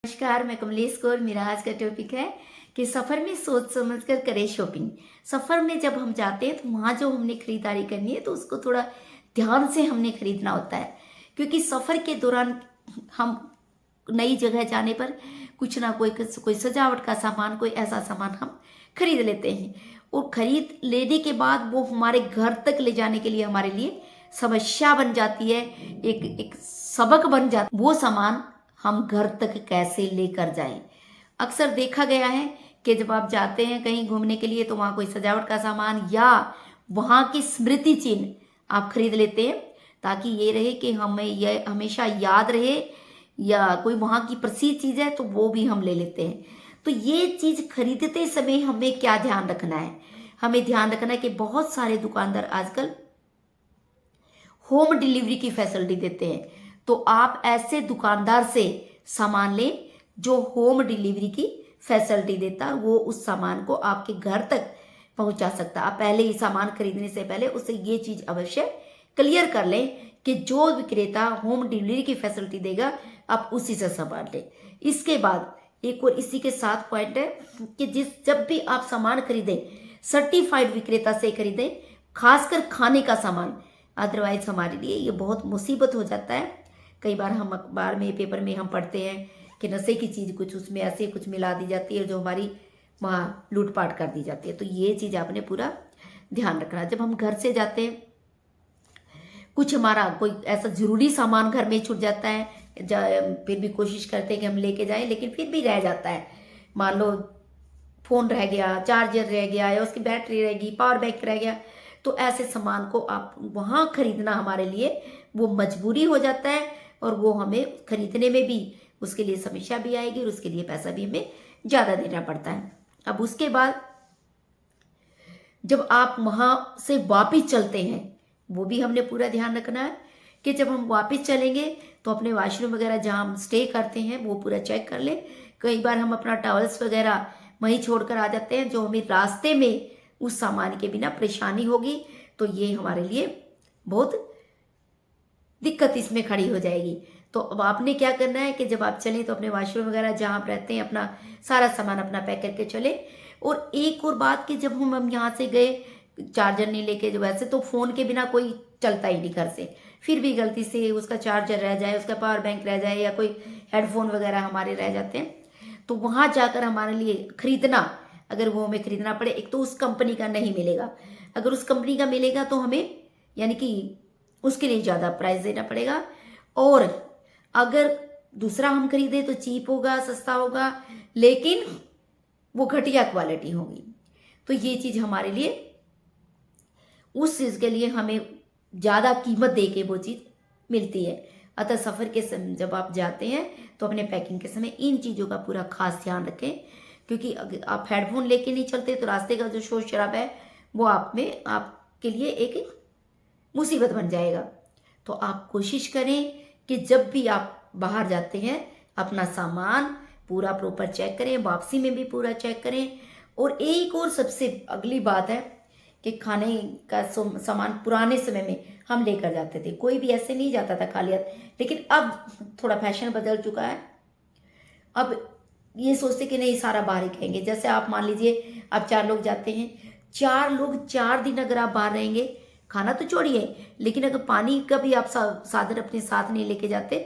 नमस्कार, मैं कमलेश कौर। मेरा आज का टॉपिक है कि सफ़र में सोच समझ कर करें शॉपिंग। सफ़र में जब हम जाते हैं तो वहाँ जो हमने खरीदारी करनी है तो उसको थोड़ा ध्यान से हमने खरीदना होता है, क्योंकि सफ़र के दौरान हम नई जगह जाने पर कुछ ना कोई सजावट का सामान, कोई ऐसा सामान हम खरीद लेते हैं और खरीद लेने के बाद वो हमारे घर तक ले जाने के लिए हमारे लिए समस्या बन जाती है, एक सबक बन जाता है। वो सामान हम घर तक कैसे लेकर जाएं। अक्सर देखा गया है कि जब आप जाते हैं कहीं घूमने के लिए तो वहाँ कोई सजावट का सामान या वहाँ की स्मृति चिन्ह आप खरीद लेते हैं, ताकि ये रहे कि हमें यह हमेशा याद रहे, या कोई वहाँ की प्रसिद्ध चीज़ है तो वो भी हम ले लेते हैं। तो ये चीज़ खरीदते समय हमें क्या ध्यान रखना है? हमें ध्यान रखना है कि बहुत सारे दुकानदार आजकल होम डिलीवरी की फैसिलिटी देते हैं, तो आप ऐसे दुकानदार से सामान लें जो होम डिलीवरी की फैसिलिटी देता है। वो उस सामान को आपके घर तक पहुंचा सकता है। आप पहले ही सामान खरीदने से पहले उससे ये चीज़ अवश्य क्लियर कर लें कि जो विक्रेता होम डिलीवरी की फैसिलिटी देगा आप उसी से सामान लें। इसके बाद एक और इसी के साथ पॉइंट है कि जब भी आप सामान खरीदें सर्टिफाइड विक्रेता से खरीदें, खासकर खाने का सामान। अदरवाइज हमारे लिए ये बहुत मुसीबत हो जाता है। कई बार हम अखबार में, पेपर में हम पढ़ते हैं कि नशे की चीज़ कुछ उसमें ऐसे कुछ मिला दी जाती है जो हमारी वहाँ लूटपाट कर दी जाती है। तो ये चीज़ आपने पूरा ध्यान रखना। जब हम घर से जाते हैं, कुछ हमारा कोई ऐसा ज़रूरी सामान घर में छूट जाता है, फिर भी कोशिश करते हैं कि हम लेके जाएं, लेकिन फिर भी रह जाता है। मान लो फ़ोन रह गया, चार्जर रह गया, या उसकी बैटरी रह गई, पावर बैंक रह गया, तो ऐसे सामान को आप वहाँ खरीदना हमारे लिए वो मजबूरी हो जाता है, और वो हमें खरीदने में भी उसके लिए समस्या भी आएगी और उसके लिए पैसा भी हमें ज़्यादा देना पड़ता है। अब उसके बाद जब आप वहाँ से वापस चलते हैं, वो भी हमने पूरा ध्यान रखना है कि जब हम वापस चलेंगे तो अपने वॉशरूम वगैरह जहाँ हम स्टे करते हैं वो पूरा चेक कर लें। कई बार हम अपना टॉवल्स वगैरह वहीं छोड़कर आ जाते हैं, जो हमें रास्ते में उस सामान के बिना परेशानी होगी, तो ये हमारे लिए बहुत दिक्कत इसमें खड़ी हो जाएगी। तो अब आपने क्या करना है कि जब आप चलें तो अपने वॉशरूम वगैरह जहाँ आप रहते हैं अपना सारा सामान अपना पैक करके चले। और एक और बात कि जब हम यहाँ से गए, चार्जर नहीं लेके, जो वैसे तो फ़ोन के बिना कोई चलता ही नहीं घर से, फिर भी गलती से उसका चार्जर रह जाए, उसका पावर बैंक रह जाए, या कोई हेडफोन वगैरह हमारे रह जाते हैं, तो वहाँ जाकर हमारे लिए खरीदना, अगर वो हमें खरीदना पड़े, एक तो उस कंपनी का नहीं मिलेगा, अगर उस कंपनी का मिलेगा तो हमें यानी कि उसके लिए ज़्यादा प्राइस देना पड़ेगा, और अगर दूसरा हम खरीदे तो चीप होगा, सस्ता होगा, लेकिन वो घटिया क्वालिटी होगी। तो ये चीज़ हमारे लिए, उस चीज़ के लिए हमें ज़्यादा कीमत दे के वो चीज़ मिलती है। अतः सफ़र के समय जब आप जाते हैं तो अपने पैकिंग के समय इन चीज़ों का पूरा खास ध्यान रखें, क्योंकि अगर आप हेडफोन लेके नहीं चलते तो रास्ते का जो शोर शराबा है वो आपके लिए एक मुसीबत बन जाएगा। तो आप कोशिश करें कि जब भी आप बाहर जाते हैं अपना सामान पूरा प्रॉपर चेक करें, वापसी में भी पूरा चेक करें। और एक और सबसे अगली बात है कि खाने का सामान पुराने समय में हम लेकर जाते थे, कोई भी ऐसे नहीं जाता था खाली हाथ, लेकिन अब थोड़ा फैशन बदल चुका है। अब ये सोचते कि नहीं सारा बाहर ही खाएंगे। जैसे आप मान लीजिए आप 4 लोग जाते हैं, 4 लोग 4 दिन अगर आप बाहर रहेंगे, खाना तो छोड़िए, लेकिन अगर पानी का भी आप साधन अपने साथ नहीं लेके जाते,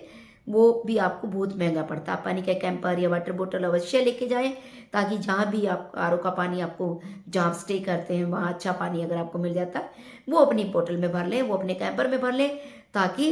वो भी आपको बहुत महंगा पड़ता है। पानी का कैंपर या वाटर बोतल अवश्य लेके जाएं, ताकि जहाँ भी आप आरओ का पानी आपको, जहाँ स्टे करते हैं वहाँ अच्छा पानी अगर आपको मिल जाता है, वो अपनी बोतल में भर लें, वो अपने कैंपर में भर लें, ताकि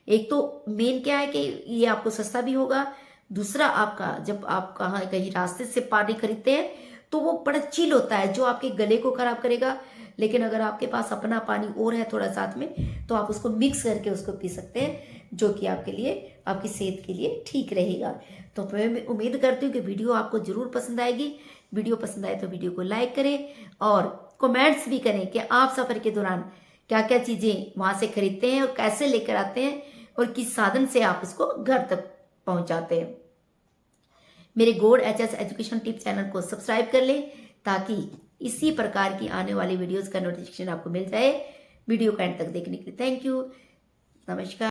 एक तो मेन क्या है कि ये आपको सस्ता भी होगा, दूसरा आपका जब आप कहीं रास्ते से पानी खरीदते हैं तो वो बड़ा चिल होता है, जो आपके गले को खराब करेगा। लेकिन अगर आपके पास अपना पानी और है थोड़ा साथ में, तो आप उसको मिक्स करके उसको पी सकते हैं, जो कि आपके लिए, आपकी सेहत के लिए ठीक रहेगा। तो मैं उम्मीद करती हूँ कि वीडियो आपको ज़रूर पसंद आएगी। वीडियो पसंद आए तो वीडियो को लाइक करें और कमेंट्स भी करें कि आप सफ़र के दौरान क्या क्या चीज़ें वहाँ से खरीदते हैं और कैसे लेकर आते हैं, और किस साधन से आप उसको घर तक पहुँचाते हैं। मेरे Gaur HS education tip channel को सब्सक्राइब कर लें, ताकि इसी प्रकार की आने वाली वीडियोस का नोटिफिकेशन आपको मिल जाए। वीडियो को एंड तक देखने के लिए थैंक यू। नमस्कार।